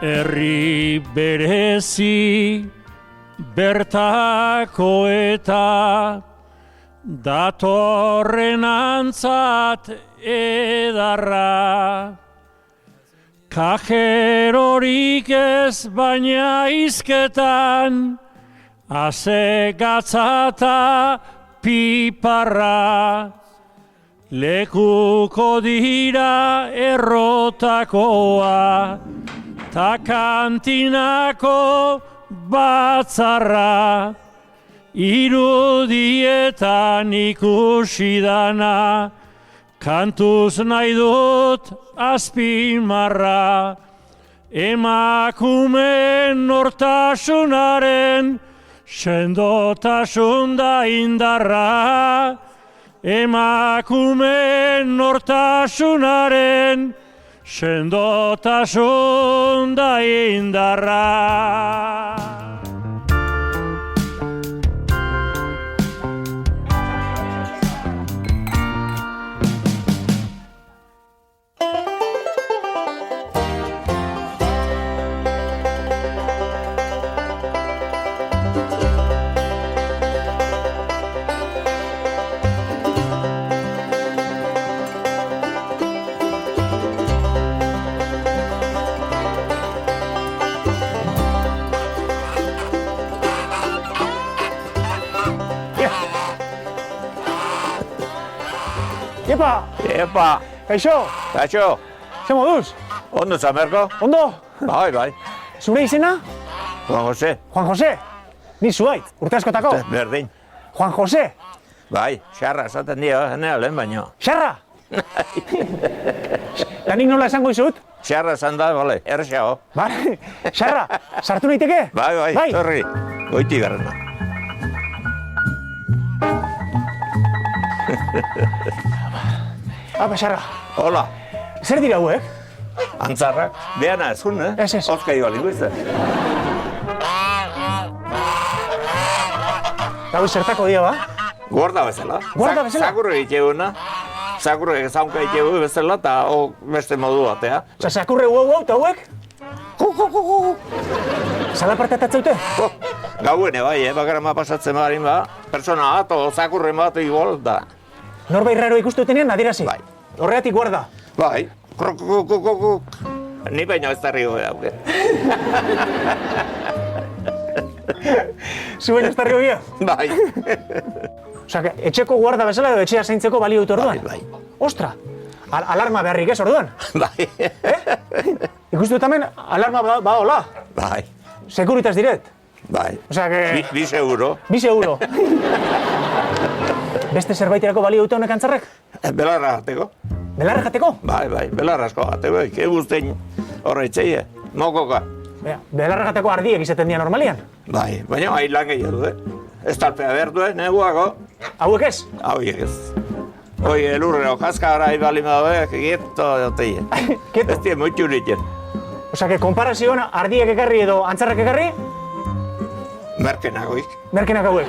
Herri berezi bertako eta datorren antzat edarra. Kajerorik ez baina izketan, ase gatzata piparra. Lekuko dira errotakoa, ta kantinako batzarra. Irudietan ikusi dana, kantuz nahi dut azpimarra. Emakumen nortasunaren sendotasun da indarra. Emakumen nortasunaren sendotasun da indarra. Epa! Epa! Kaixo! Kaixo! Ze moduz? Ondo zamerko? Ondo? Bai. Zure izena? Juan Jose. Juan Jose? Ni zuait, urte askotako? Berdin. Juan Jose? Bai, xarra esaten dio, nea lehen baino. Xarra? Da nik nola esango izut? Xarra esan da, bale, errexago. Bale, xarra, sartu naiteke? Bai, torri. Goiti garrana. Apa, xarra. Hola. Zer dira hauek? Antzarrak. Beana ezun, eh? Ez. Oska igual izan. Hau zertako dia, ba? Guarda bezala. Guarda bezala? Zakurre egiteuna. Zakurre zaunka egiteu bezala eta beste modu batea. Osa, zakurre hau eta hauek? Zala partatatzeute? Gauen bai, bakarama pasatzen barin ba. Persona bat o zakurren bat igual da. Norbait raro ikustu tenean adierazi? Bai. Horregatik guarda? Bai. Ni baino ez tarriko dauke. Zu baino ez tarriko gira? Bai. Osa, etxeko guarda bezala edo etxea zaintzeko balio dut orduan? Bai. Ostra, alarma beharrik ez orduan? Bai. Ikustu hemen alarma badola? Bai. Sekuritas diret? Bai. Osea, que... Bi seguro. Bi seguro. Beste zerbaiterako balio dute honek antzarrek? Belarra jateko. Belarra jateko? Bai, belarra asko jateko. Eke guztein horretzeie. Mokoka. Belarra jateko ardiek izaten dira normalian? Bai, baina lan gehiago du, Estalpea behar du, neguako. Hauek ez? Hauek ez. Hoi, elurrero, jaskara ibali madoek, gieto joteie. Kieto? Ez dien muitu niten. Osea, que konparazioan ardiek ekarri edo antzarrak ekarri? Merkenagoik. Merkenak hauek.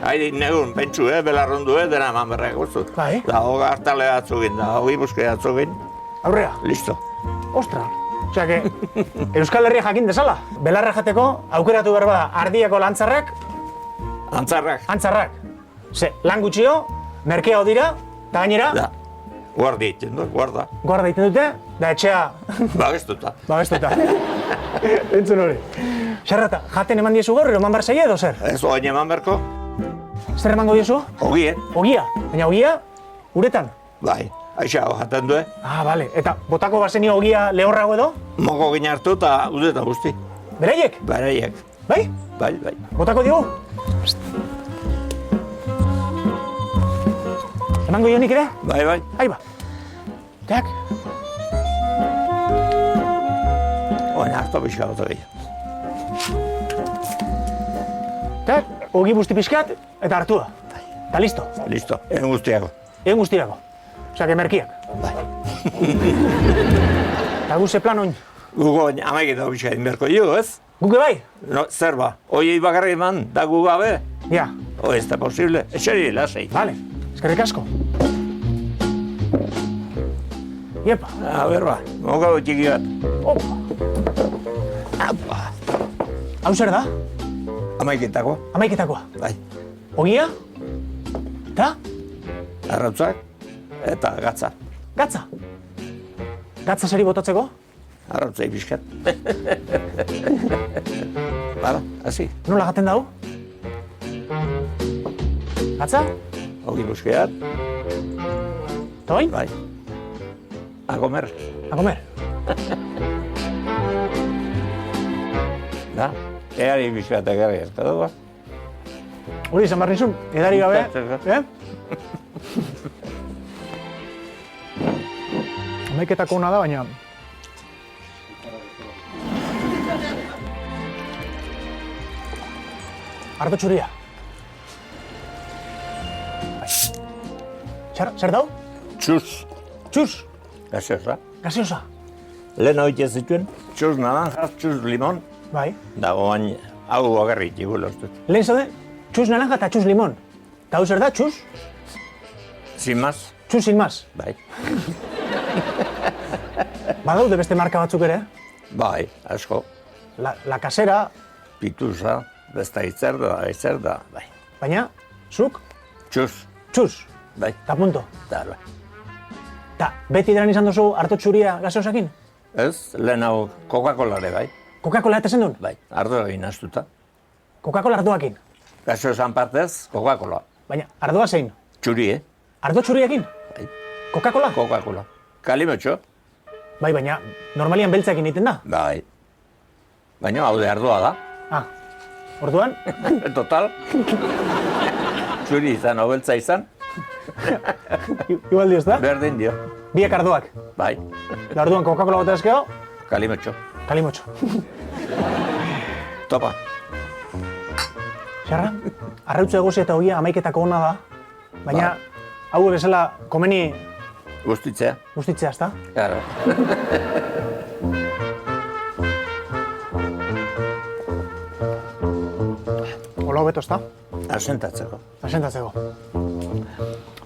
Haidi negun, pentsu, belarrondu, dena eman berrak guztut. Bai. Da, hoga hartale atzugin, da, hogi buske atzugin. Aurrera. Listo. Ostra. Osea, que Euskal Herria jakin dezala. Belarra jateko aukeratu behar bada ardiako lantzarrak. Antzarrak. Antzarrak. Ze, lan gutxio, merkea dira, eta gainera... Da. Guardi egiten du, guarda. Guarda egiten dute, da etxea... Bagestuta. Bagestuta. Entzun hori. Xarrata, jaten eman diezu gaur, eman behar zaie edo zer? Ez oain eman berko? Zer emango diezu? Ogien. Ogia. Baina ogia, uretan? Bai, aixago jaten du, Ah, bale. Eta botako bazenio ogia lehorrago edo? Moko gine hartu eta udeta guzti. Beraiek? Beraiek. Bai? Bai. Botako diogu? Emango ionik ere? Bai. Aiba. Tak. Oin hartu pixka bat gehiago. Tak, ogi busti pixkat, eta hartu da. Eta listo. Listo, egin guztiako. Egin guztirako. Osea, que merkiak. Bai. Eta guze plan oin. Gugo amaik eta pixka egin berko jo, ez? Guke bai? No, zer ba, oiei bakarrik eman, da gu gabe? Ja. Ez da posible, etxeri lasei. Vale, eskerrik asko. Iepa. A ber ba, moka txiki bat. Opa. Hau zer da? Amaiketakoa. Amaiketakoa. Bai. Ogia? Eta? Arrautzak eta gatza. Gatza? Gatza zeri botatzeko? Arrautzai bizkat. Bala, hasi. Nola gaten dau? Gatza? Ogi buskeat. Toin? Bai. A comer. A comer. Da. Eari bizkat egarri ez dugu. Hori izan behar nizun, edari gabe. Amaiketako ona da, baina... Ardo txuria. Zer dau? Txus. Txus. Gaseosa. Gaseosa. Lehen hori ez zituen. Txus naranjas, txus limon. Bai. Dago bain, hau bagarrik igulo ustut. Lehen zaude, txus naranja eta txus limon. Eta hau zer da, txus? Sin más. Txus sin más. Bai. Badaude beste marka batzuk ere. Bai, asko. La Casera, Pitusa, besta itzerda, bai. baina, zuk, Txus. txus. Bai. Ta punto. Da, bai. Ta, beti daren izan duzu ardo txuria gaseosakin? Ez, lehen hau Coca-Colare, bai. Coca-Cola eta duen? Bai, ardo egin astuta. Coca-Cola ardoakin. Gaseosan partez, Coca-Cola. Baina, ardoa zein? Txuri, Ardo txuriakin? Bai. Coca-Cola? Coca-Cola. Kalimotxo? Bai, baina, normalian beltzakin egiten da. Bai. Baina hau de ardoa da. Ah, orduan, Total. Txuri izan, obeltza izan, igual dioz da? berdin dio. Biak ardoak. Bai, Da orduan Coca-Cola bota ezkeo, kalimotxo. kalimotxo. Topa. Xarra, arrautza egosi eta ogia amaiketako ona da, baina hau bezala komeni Guztitzea. guztitzea, ezta? Claro. Ola hobeto, ezta? Asentatzeko. Asentatzeko.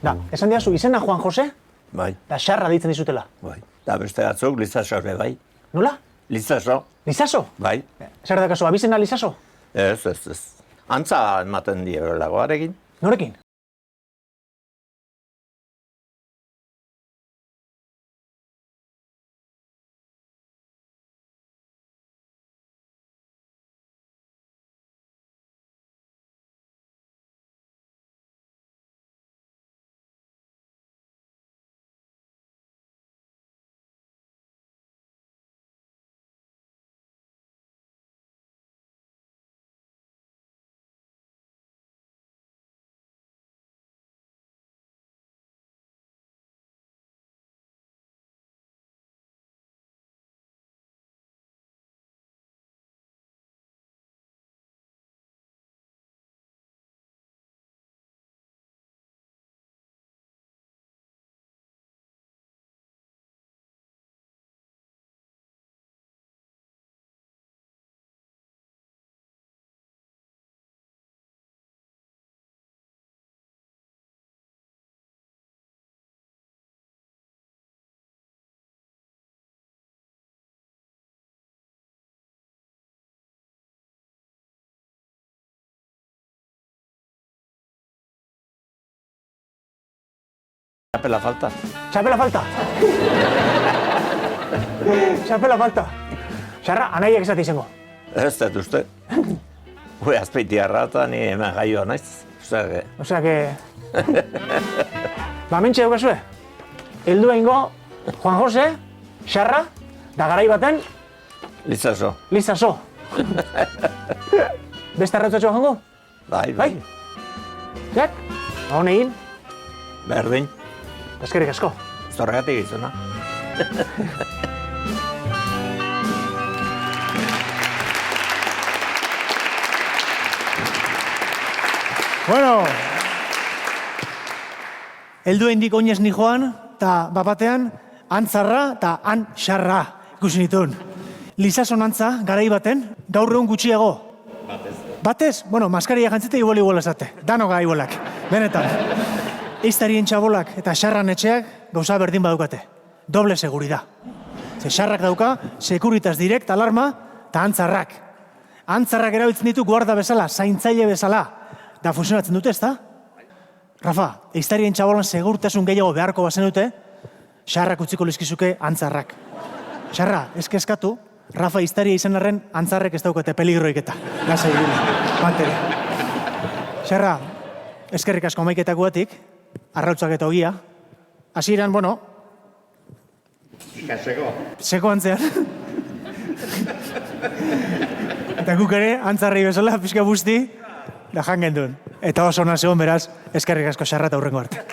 Da, esan diazu, izena Juan Jose, Bai, da xarra ditzen dizutela. bai. Da beste batzuk, lizaso ere, bai. Nola? Lizaso, Lizaso? bai. Zer da kaso, abizena Lizaso? Ez. Antza ematen die lagoarekin. Norekin? Txapela falta. Txapela falta! Txapela falta! Xarra, anaiak esate izango. Ez dut uste. Ue, azpeitiarra eta ni hemen jaioa naiz. Osea que... Ba, mentxe daukazue. Heldu egingo Juan Jose, Xarra, da garai baten, Lizaso. Lizaso. Beste arrautzatxoa jango? Bai. Bai? Jak? Ba, honegin, Berdin. eskerrik asko. Zorregatik izuna. Bueno, heldu hendik oinez ni joan, eta bapatean, antzarra eta han xarra ikusi nituen. Lizason antza, garai baten, gaur egun gutxiago. Batez? Bueno, maskaria jantzite igual esate. Danoga igualak, benetan. Eiztarien txabolak eta xarran etxeak gauza berdin badukate. Doble segurida. Ze xarrak dauka, Securitas Direct alarma, eta antzarrak. Antzarrak erabiltzen ditu guarda bezala, zaintzaile bezala. Da funtzionatzen dute, ezta? Rafa, eiztarien txabolan segurtasun gehiago beharko bazen dute, xarrak utziko lizkizuke antzarrak. Xarra, eskatu, Rafa eiztaria izan arren antzarrek ez daukate peligroik eta. Lasa ibili, batere. Xarra, eskerrik asko maiketako batik, arrautzak eta ogia. Hasieran, bueno, seko antzean. Eta guk ere, antzarri bezala, pixka busti, da jangen duen. Eta oso ona zegoen beraz, eskerrik asko Xarra eta hurrengo arte.